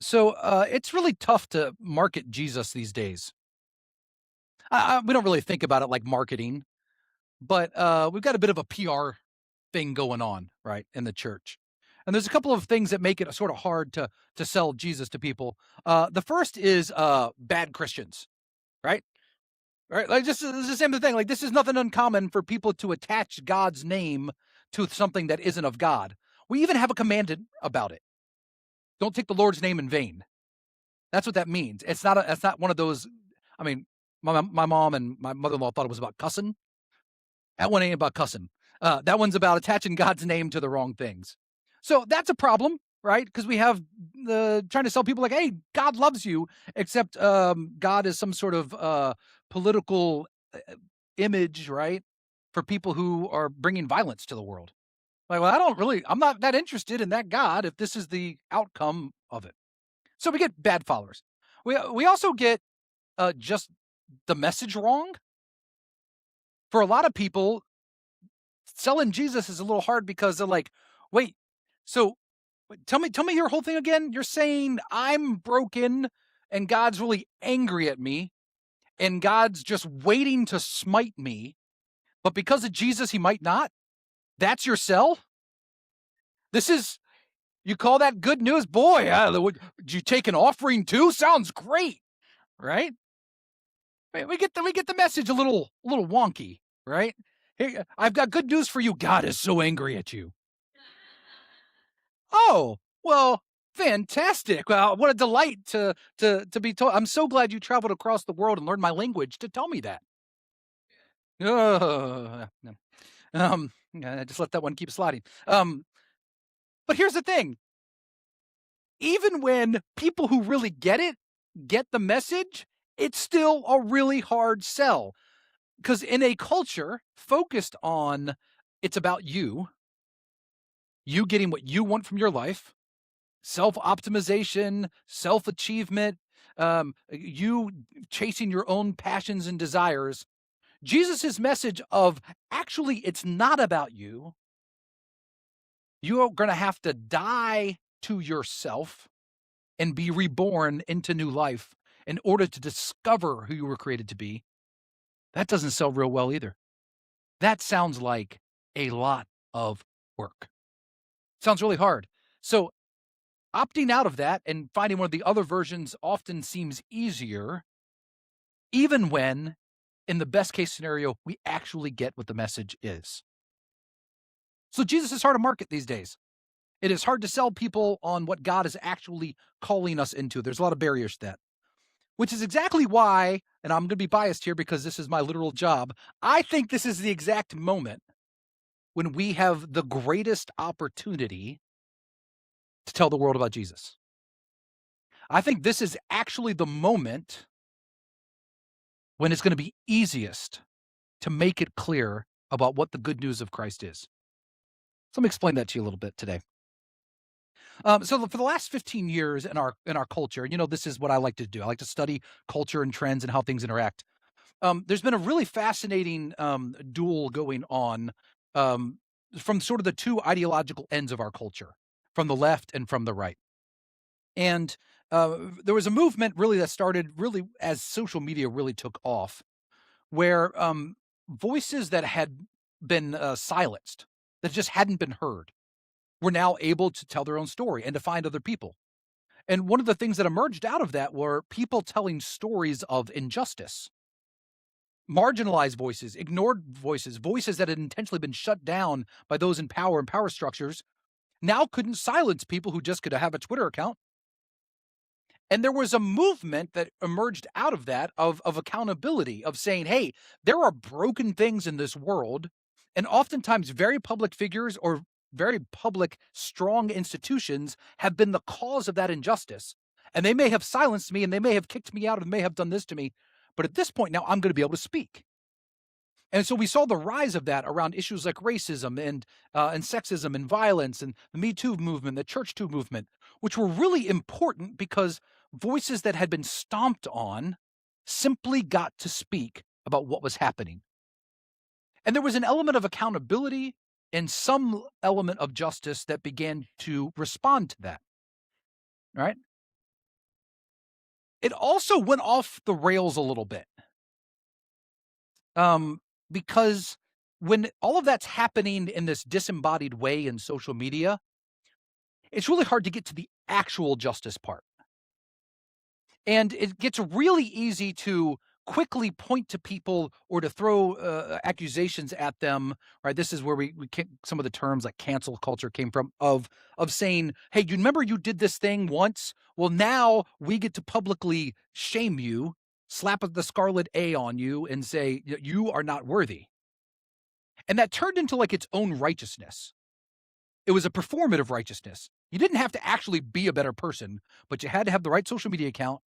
It's really tough to market Jesus these days. We don't really think about it like marketing, but we've got a bit of a PR thing going on, right, in the church. And there's a couple of things that make it sort of hard to sell Jesus to people. The first is bad Christians, right? Right, like just it's the same thing. Like this is nothing uncommon for people to attach God's name to something that isn't of God. We even have a commandment about it. Don't take the Lord's name in vain. That's what that means. It's not one of those. I mean, my mom and my mother-in-law thought it was about cussing. That one ain't about cussing. That one's about attaching God's name to the wrong things. So that's a problem, right? Because we have the trying to sell people like, hey, God loves you, except God is some sort of political image, right? For people who are bringing violence to the world. Like, well, I'm not that interested in that God if this is the outcome of it. So we get bad followers. We also get just the message wrong. For a lot of people, selling Jesus is a little hard because they're like, wait, so tell me your whole thing again. You're saying I'm broken and God's really angry at me and God's just waiting to smite me, but because of Jesus, he might not. That's your sell? This is you call that good news? Boy, would you take an offering too? Sounds great, right? We get the message a little wonky, right? Hey, I've got good news for you. God is so angry at you. Oh, well, fantastic. Well, what a delight to be told. I'm so glad you traveled across the world and learned my language to tell me that. No. Yeah, just let that one keep sliding. But here's the thing. Even when people who really get the message, it's still a really hard sell. Because in a culture focused on it's about you getting what you want from your life, self optimization, self achievement, you chasing your own passions and desires. Jesus's message of actually, it's not about you. You are going to have to die to yourself and be reborn into new life in order to discover who you were created to be. That doesn't sell real well either. That sounds like a lot of work. Sounds really hard. So opting out of that and finding one of the other versions often seems easier, even when, in the best case scenario, we actually get what the message is. So Jesus is hard to market these days. It is hard to sell people on what God is actually calling us into. There's a lot of barriers to that, which is exactly why, and I'm going to be biased here because this is my literal job. I think this is the exact moment when we have the greatest opportunity to tell the world about Jesus. I think this is actually the moment when it's going to be easiest to make it clear about what the good news of Christ is. So let me explain that to you a little bit today. For the last 15 years in our culture, this is what I like to do. I like to study culture and trends and how things interact. There's been a really fascinating duel going on from sort of the two ideological ends of our culture, from the left and from the right. And there was a movement really that started really as social media really took off, where voices that had been silenced, that just hadn't been heard, were now able to tell their own story and to find other people. And one of the things that emerged out of that were people telling stories of injustice, marginalized voices, ignored voices, voices that had intentionally been shut down by those in power and power structures, now couldn't silence people who just could have a Twitter account. And there was a movement that emerged out of that of accountability, of saying, hey, there are broken things in this world. And oftentimes, very public figures or very public, strong institutions have been the cause of that injustice. And they may have silenced me and they may have kicked me out and may have done this to me. But at this point now, I'm going to be able to speak. And so we saw the rise of that around issues like racism and sexism and violence and the Me Too movement, the Church Too movement, which were really important because voices that had been stomped on simply got to speak about what was happening. And there was an element of accountability and some element of justice that began to respond to that. Right. It also went off the rails a little bit, um, because when all of that's happening in this disembodied way in social media, it's really hard to get to the actual justice part. And it gets really easy to quickly point to people or to throw accusations at them. Right, this is where we can, some of the terms like cancel culture came from, of saying, hey, you remember you did this thing once, well now we get to publicly shame you, slap the scarlet A on you and say you are not worthy. And that turned into like its own righteousness. It was a performative righteousness. You didn't have to actually be a better person, but you had to have the right social media account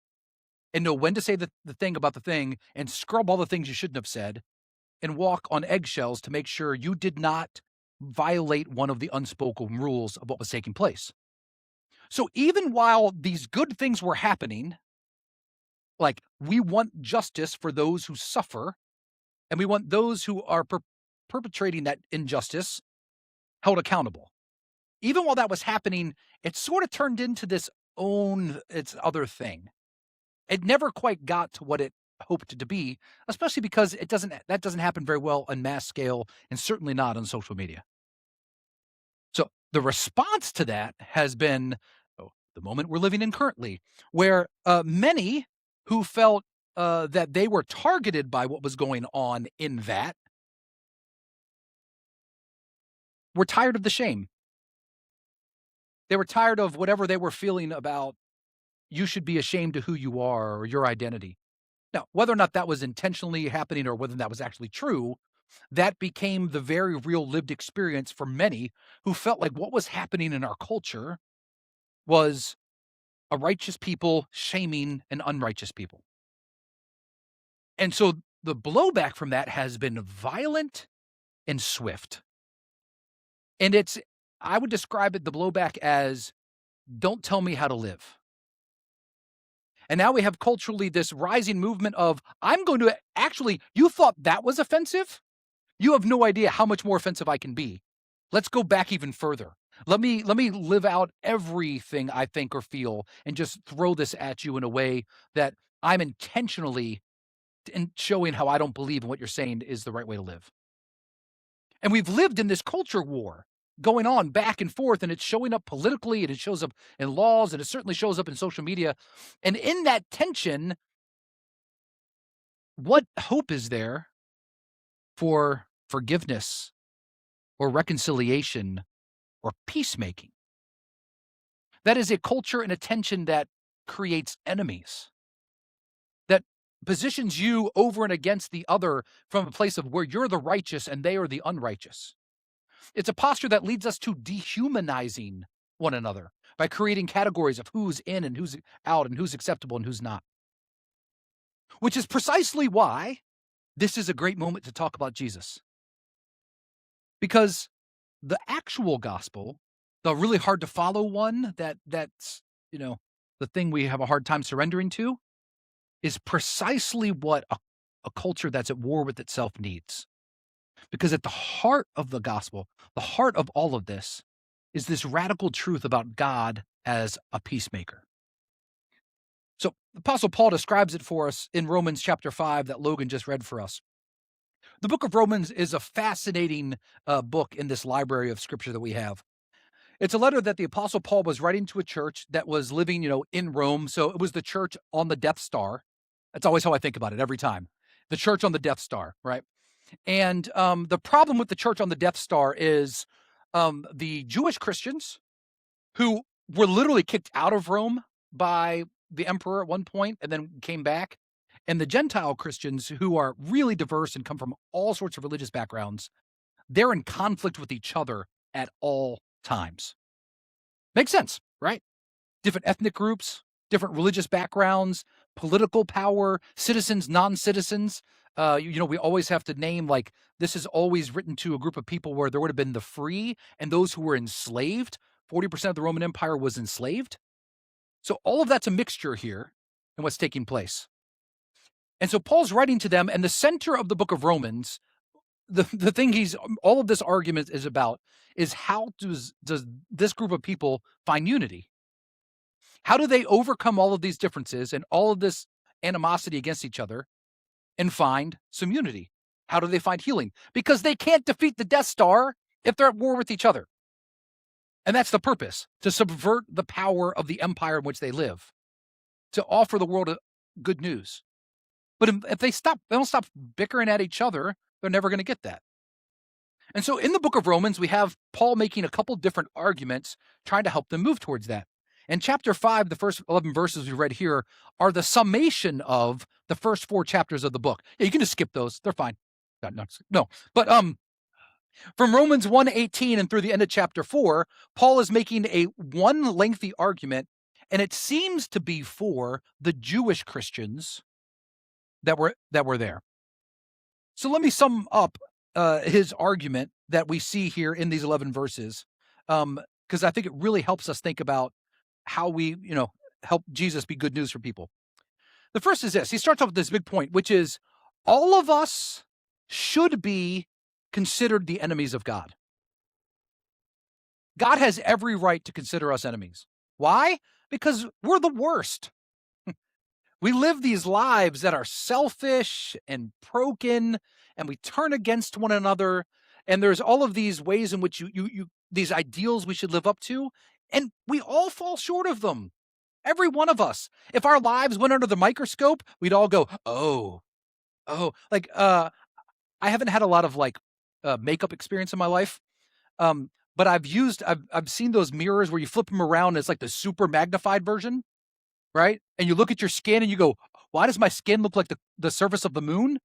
and know when to say the thing about the thing and scrub all the things you shouldn't have said and walk on eggshells to make sure you did not violate one of the unspoken rules of what was taking place. So even while these good things were happening, like we want justice for those who suffer and we want those who are perpetrating that injustice held accountable. Even while that was happening, it sort of turned into this own its other thing. It never quite got to what it hoped to be, especially because that doesn't happen very well on mass scale and certainly not on social media. So the response to that has been the moment we're living in currently, where many who felt that they were targeted by what was going on in that were tired of the shame. They were tired of whatever they were feeling about you should be ashamed of who you are or your identity. Now, whether or not that was intentionally happening or whether that was actually true, that became the very real lived experience for many who felt like what was happening in our culture was a righteous people shaming an unrighteous people. And so the blowback from that has been violent and swift. And I would describe it, the blowback, as don't tell me how to live. And now we have culturally this rising movement of, I'm going to actually, you thought that was offensive? You have no idea how much more offensive I can be. Let's go back even further. Let me live out everything I think or feel and just throw this at you in a way that I'm intentionally showing how I don't believe in what you're saying is the right way to live. And we've lived in this culture war going on back and forth, and it's showing up politically, and it shows up in laws, and it certainly shows up in social media. And in that tension, what hope is there for forgiveness or reconciliation or peacemaking? That is a culture and a tension that creates enemies, that positions you over and against the other from a place of where you're the righteous and they are the unrighteous. It's a posture that leads us to dehumanizing one another by creating categories of who's in and who's out and who's acceptable and who's not, which is precisely why this is a great moment to talk about Jesus. Because the actual gospel, the really hard to follow one that's, the thing we have a hard time surrendering to, is precisely what a culture that's at war with itself needs. Because at the heart of the gospel, the heart of all of this, is this radical truth about God as a peacemaker. So the Apostle Paul describes it for us in Romans chapter 5 that Logan just read for us. The book of Romans is a fascinating book in this library of scripture that we have. It's a letter that the Apostle Paul was writing to a church that was living, in Rome. So it was the church on the Death Star. That's always how I think about it every time. The church on the Death Star, right? And the problem with the church on the Death Star is the Jewish Christians who were literally kicked out of Rome by the emperor at one point and then came back, and the Gentile Christians who are really diverse and come from all sorts of religious backgrounds, they're in conflict with each other at all times. Makes sense, right? Different ethnic groups, different religious backgrounds, political power, citizens, non-citizens. We always have to name, like, this is always written to a group of people where there would have been the free and those who were enslaved. 40% of the Roman Empire was enslaved. So all of that's a mixture here in what's taking place. And so Paul's writing to them, and the center of the book of Romans, the thing all of this argument is about, is how does this group of people find unity? How do they overcome all of these differences and all of this animosity against each other and find some unity? How do they find healing? Because they can't defeat the Death Star if they're at war with each other. And that's the purpose, to subvert the power of the empire in which they live, to offer the world good news. But if they don't stop bickering at each other, they're never going to get that. And so in the book of Romans, we have Paul making a couple different arguments trying to help them move towards that. And chapter 5, the first 11 verses we read here, are the summation of the first 4 chapters of the book. Yeah, you can just skip those. They're fine. No. But from Romans 1:18 and through the end of chapter 4, Paul is making a one lengthy argument, and it seems to be for the Jewish Christians that were there. So let me sum up his argument that we see here in these 11 verses, because I think it really helps us think about how we, help Jesus be good news for people. The first is this. He starts off with this big point, which is all of us should be considered the enemies of God. God has every right to consider us enemies. Why? Because we're the worst. We live these lives that are selfish and broken, and we turn against one another. And there's all of these ways in which these ideals we should live up to, and we all fall short of them. Every one of us. If our lives went under the microscope, we'd all go, oh. Like, I haven't had a lot of makeup experience in my life. But I've seen those mirrors where you flip them around and it's like the super magnified version, right? And you look at your skin and you go, why does my skin look like the surface of the moon?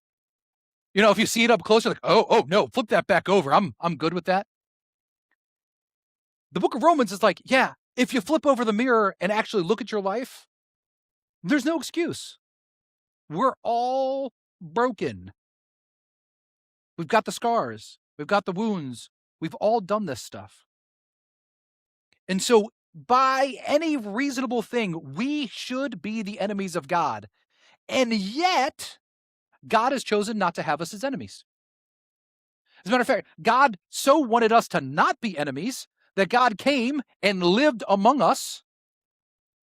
If you see it up close, you're like, oh no, flip that back over. I'm good with that. The book of Romans is like, yeah, if you flip over the mirror and actually look at your life, there's no excuse. We're all broken. We've got the scars. We've got the wounds. We've all done this stuff. And so by any reasonable thing, we should be the enemies of God. And yet, God has chosen not to have us as enemies. As a matter of fact, God so wanted us to not be enemies that God came and lived among us,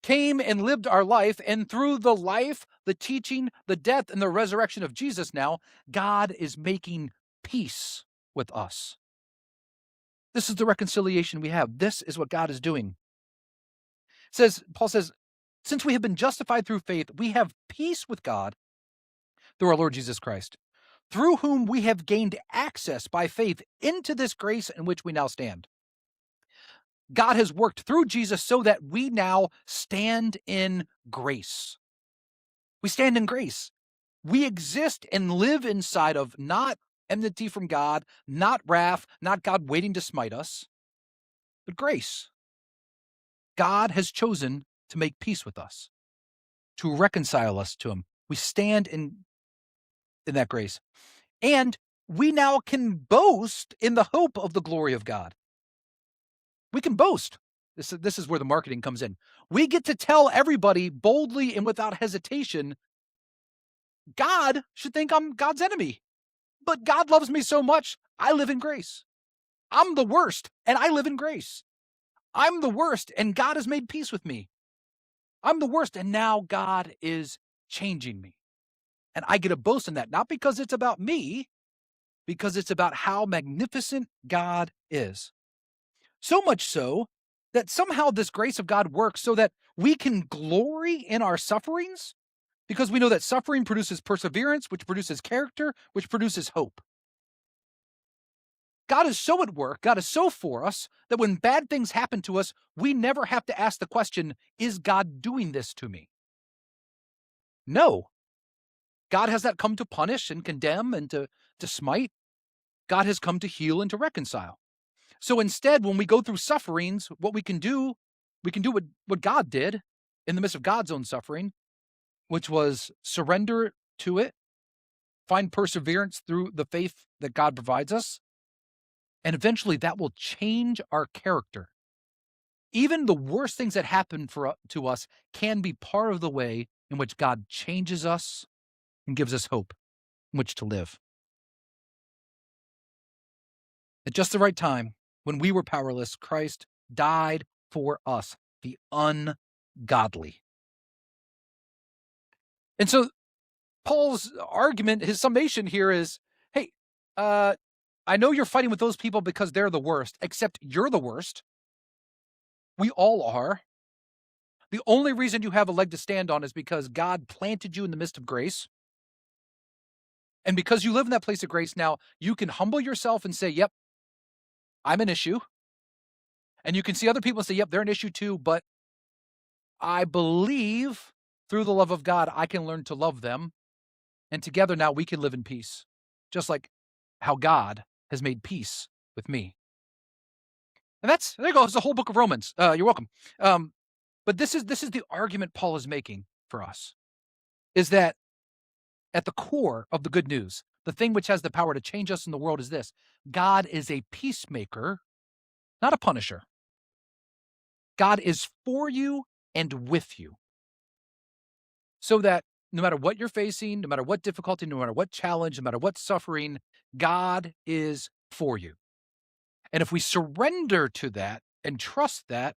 came and lived our life, and through the life, the teaching, the death, and the resurrection of Jesus now, God is making peace with us. This is the reconciliation we have. This is what God is doing. Paul says, since we have been justified through faith, we have peace with God through our Lord Jesus Christ, through whom we have gained access by faith into this grace in which we now stand. God has worked through Jesus so that we now stand in grace. We stand in grace. We exist and live inside of not enmity from God, not wrath, not God waiting to smite us, but grace. God has chosen to make peace with us, to reconcile us to him. We stand in that grace. And we now can boast in the hope of the glory of God. We can boast. This is where the marketing comes in. We get to tell everybody boldly and without hesitation, God should think I'm God's enemy. But God loves me so much, I live in grace. I'm the worst, and I live in grace. I'm the worst, and God has made peace with me. I'm the worst, and now God is changing me. And I get to boast in that, not because it's about me, because it's about how magnificent God is. So much so that somehow this grace of God works so that we can glory in our sufferings, because we know that suffering produces perseverance, which produces character, which produces hope. God is so at work, God is so for us, that when bad things happen to us, we never have to ask the question, is God doing this to me? No. God has not come to punish and condemn and to smite. God has come to heal and to reconcile. So instead, when we go through sufferings, what we can do what God did in the midst of God's own suffering, which was surrender to it, find perseverance through the faith that God provides us, and eventually that will change our character. Even the worst things that happen to us can be part of the way in which God changes us and gives us hope in which to live. At just the right time, when we were powerless, Christ died for us, the unrighteous. godly. And so Paul's argument, his summation here is, hey, I know you're fighting with those people because they're the worst, except you're the worst. We all are. The only reason you have a leg to stand on is because God planted you in the midst of grace. And because you live in that place of grace now, you can humble yourself and say, yep, I'm an issue. And you can see other people and say, yep, they're an issue too. But I believe through the love of God, I can learn to love them. And together now we can live in peace, just like how God has made peace with me. And there you go. It's the whole book of Romans. You're welcome. But this is the argument Paul is making for us, is that at the core of the good news, the thing which has the power to change us in the world is this: God is a peacemaker, not a punisher. God is for you and with you. So that no matter what you're facing, no matter what difficulty, no matter what challenge, no matter what suffering, God is for you. And if we surrender to that and trust that,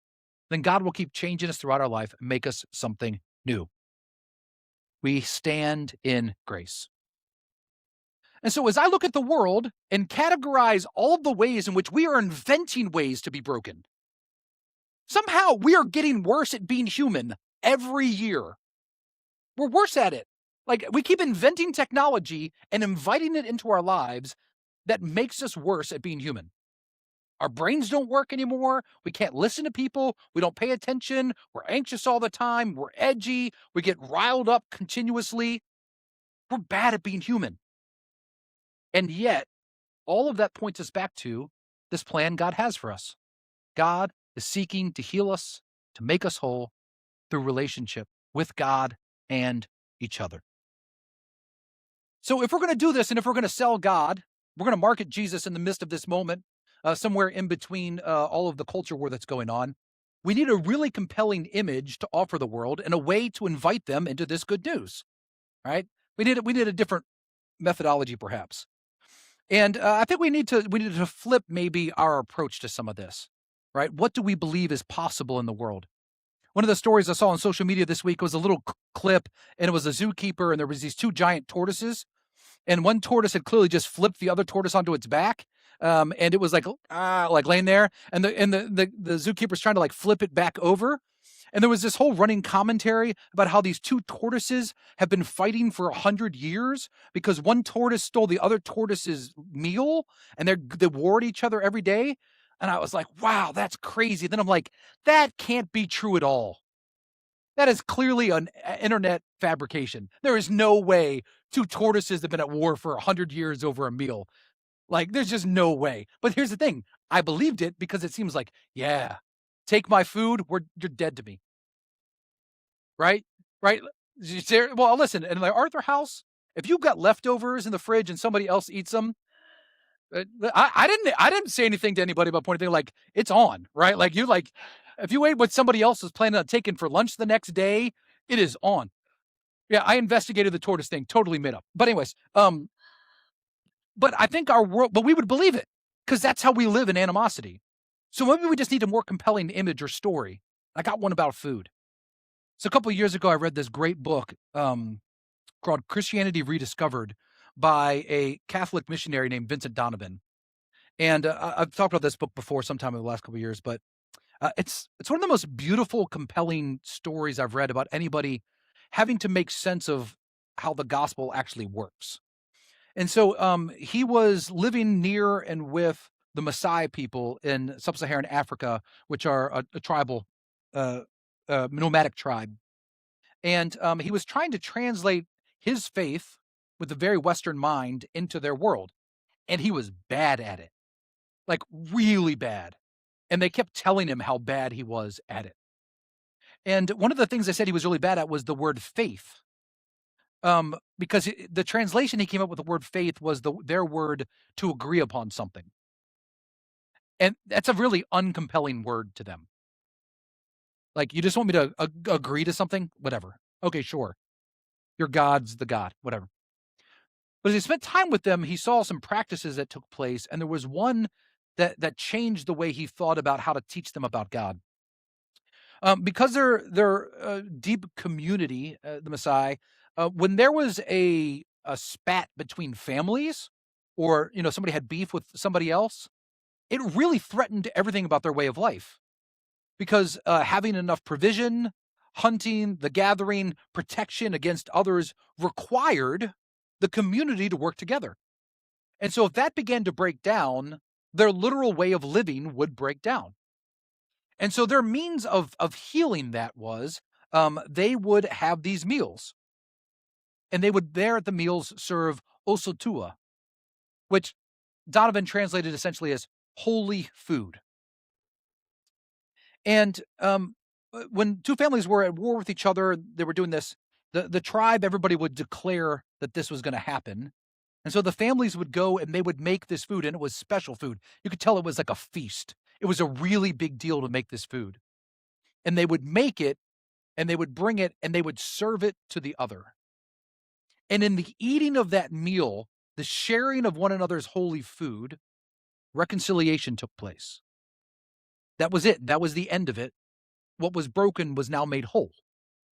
then God will keep changing us throughout our life and make us something new. We stand in grace. And so as I look at the world and categorize all of the ways in which we are inventing ways to be broken, somehow we are getting worse at being human every year. We're worse at it. Like, we keep inventing technology and inviting it into our lives that makes us worse at being human. Our brains don't work anymore. We can't listen to people. We don't pay attention. We're anxious all the time. We're edgy. We get riled up continuously. We're bad at being human. And yet, all of that points us back to this plan God has for us. God is seeking to heal us, to make us whole through relationship with God and each other. So if we're going to do this, and if we're going to sell God, we're going to market Jesus in the midst of this moment, somewhere in between all of the culture war that's going on, we need a really compelling image to offer the world and a way to invite them into this good news. Right? We need a different methodology, perhaps. And I think we need to flip maybe our approach to some of this. Right? What do we believe is possible in the world? One of the stories I saw on social media this week was a little clip, and it was a zookeeper, and there was these two giant tortoises, and one tortoise had clearly just flipped the other tortoise onto its back, and it was like laying there, and the zookeeper's trying to like flip it back over, and there was this whole running commentary about how these two tortoises have been fighting for 100 years because one tortoise stole the other tortoise's meal, and they war at each other every day. And I was like, wow, that's crazy. Then I'm like, that can't be true at all. That is clearly an internet fabrication. There is no way two tortoises have been at war for 100 years over a meal. Like, there's just no way. But here's the thing. I believed it because it seems like, yeah, take my food, you're dead to me. Right? Right? Well, listen, in my Arthur house, if you've got leftovers in the fridge and somebody else eats them, I didn't say anything to anybody about pointing. Like, it's on, right? Like, if you ate what somebody else was planning on taking for lunch the next day, it is on. Yeah, I investigated the tortoise thing, totally made up. But anyways, but I think our world, but we would believe it because that's how we live in animosity. So maybe we just need a more compelling image or story. I got one about food. So a couple of years ago, I read this great book called Christianity Rediscovered by a Catholic missionary named Vincent Donovan. And I've talked about this book before sometime in the last couple of years, but it's one of the most beautiful, compelling stories I've read about anybody having to make sense of how the gospel actually works. And so he was living near and with the Maasai people in sub-Saharan Africa, which are a tribal, nomadic tribe. And he was trying to translate his faith with a very Western mind into their world. And he was bad at it, like really bad. And they kept telling him how bad he was at it. And one of the things they said he was really bad at was the word faith. Because the translation he came up with the word faith was their word to agree upon something. And that's a really uncompelling word to them. Like, you just want me to agree to something? Whatever. Okay, sure. Your God's the God, whatever. But as he spent time with them, he saw some practices that took place, and there was one that changed the way he thought about how to teach them about God. Because they're deep community, the Maasai. When there was a spat between families, or somebody had beef with somebody else, it really threatened everything about their way of life. Because having enough provision, hunting, the gathering, protection against others required the community to work together. And so if that began to break down, their literal way of living would break down. And so their means of healing that was, they would have these meals, and they would there at the meals serve osotua, which Donovan translated essentially as holy food. And when two families were at war with each other, they were doing this. The tribe, everybody would declare that this was going to happen. And so the families would go and they would make this food, and it was special food. You could tell it was like a feast. It was a really big deal to make this food. And they would make it, and they would bring it, and they would serve it to the other. And in the eating of that meal, the sharing of one another's holy food, reconciliation took place. That was it. That was the end of it. What was broken was now made whole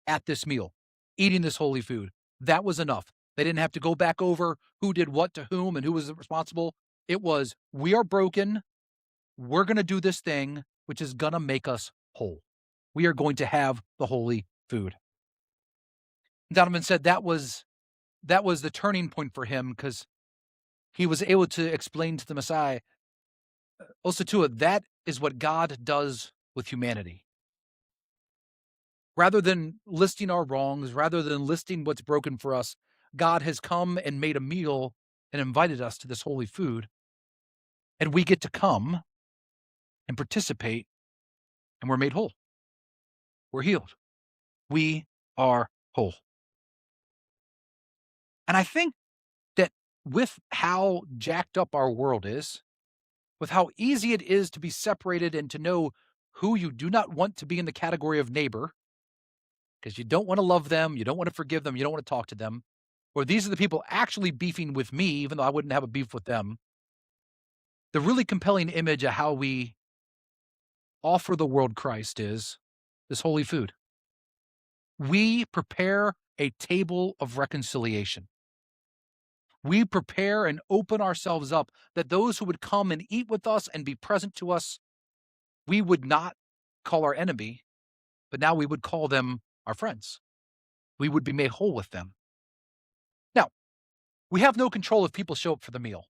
at this meal, eating this holy food. That was enough. They didn't have to go back over who did what to whom and who was responsible. It was, we are broken. We're going to do this thing, which is going to make us whole. We are going to have the holy food. Donovan said that was the turning point for him, because he was able to explain to the Messiah, Osatua, that is what God does with humanity. Rather than listing our wrongs, rather than listing what's broken for us, God has come and made a meal and invited us to this holy food. And we get to come and participate, and we're made whole. We're healed. We are whole. And I think that with how jacked up our world is, with how easy it is to be separated and to know who you do not want to be in the category of neighbor, because you don't want to love them, you don't want to forgive them, you don't want to talk to them, or these are the people actually beefing with me, even though I wouldn't have a beef with them. The really compelling image of how we offer the world Christ is this holy food. We prepare a table of reconciliation. We prepare and open ourselves up that those who would come and eat with us and be present to us, we would not call our enemy, but now we would call them our friends. We would be made whole with them. Now, we have no control if people show up for the meal.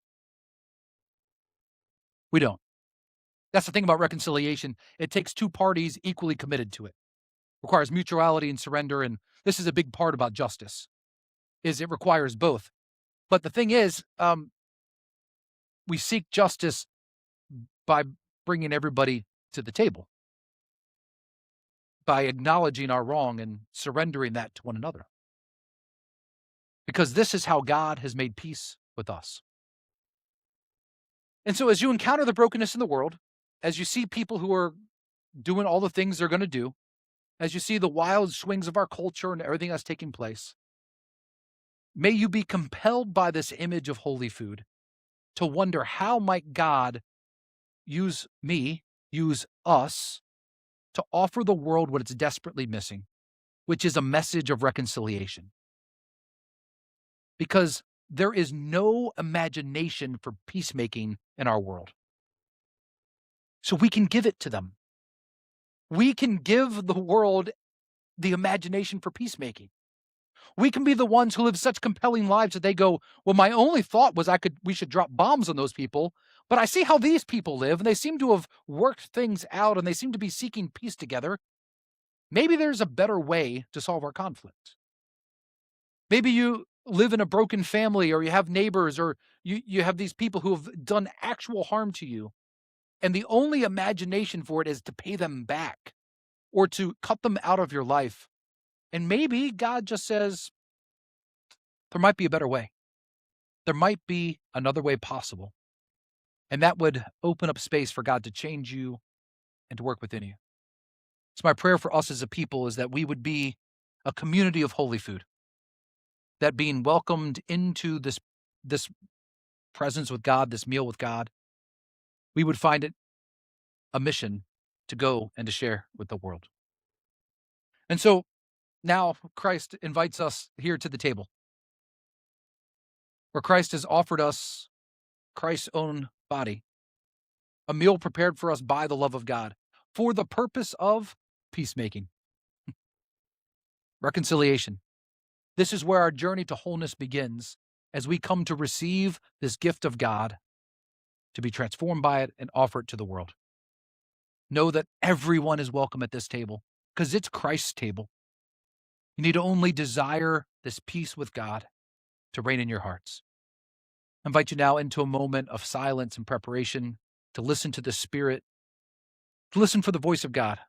We don't. That's the thing about reconciliation. It takes two parties equally committed to it. Requires mutuality and surrender, and this is a big part about justice, is it requires both. But the thing is, we seek justice by bringing everybody to the table, by acknowledging our wrong and surrendering that to one another. Because this is how God has made peace with us. And so as you encounter the brokenness in the world, as you see people who are doing all the things they're going to do, as you see the wild swings of our culture and everything that's taking place, may you be compelled by this image of holy food to wonder, how might God use me, use us, to offer the world what it's desperately missing, which is a message of reconciliation. Because there is no imagination for peacemaking in our world. So we can give it to them. We can give the world the imagination for peacemaking. We can be the ones who live such compelling lives that they go, well, my only thought was we should drop bombs on those people, but I see how these people live, and they seem to have worked things out, and they seem to be seeking peace together. Maybe there's a better way to solve our conflict. Maybe you live in a broken family, or you have neighbors, or you have these people who have done actual harm to you, and the only imagination for it is to pay them back or to cut them out of your life. And maybe God just says, there might be a better way. There might be another way possible. And that would open up space for God to change you and to work within you. So my prayer for us as a people is that we would be a community of holy food, that being welcomed into this presence with God, this meal with God, we would find it a mission to go and to share with the world. And so now Christ invites us here to the table, where Christ has offered us Christ's own body, a meal prepared for us by the love of God, for the purpose of peacemaking, reconciliation. This is where our journey to wholeness begins as we come to receive this gift of God, to be transformed by it and offer it to the world. Know that everyone is welcome at this table because it's Christ's table. You need to only desire this peace with God to reign in your hearts. I invite you now into a moment of silence and preparation to listen to the Spirit, to listen for the voice of God.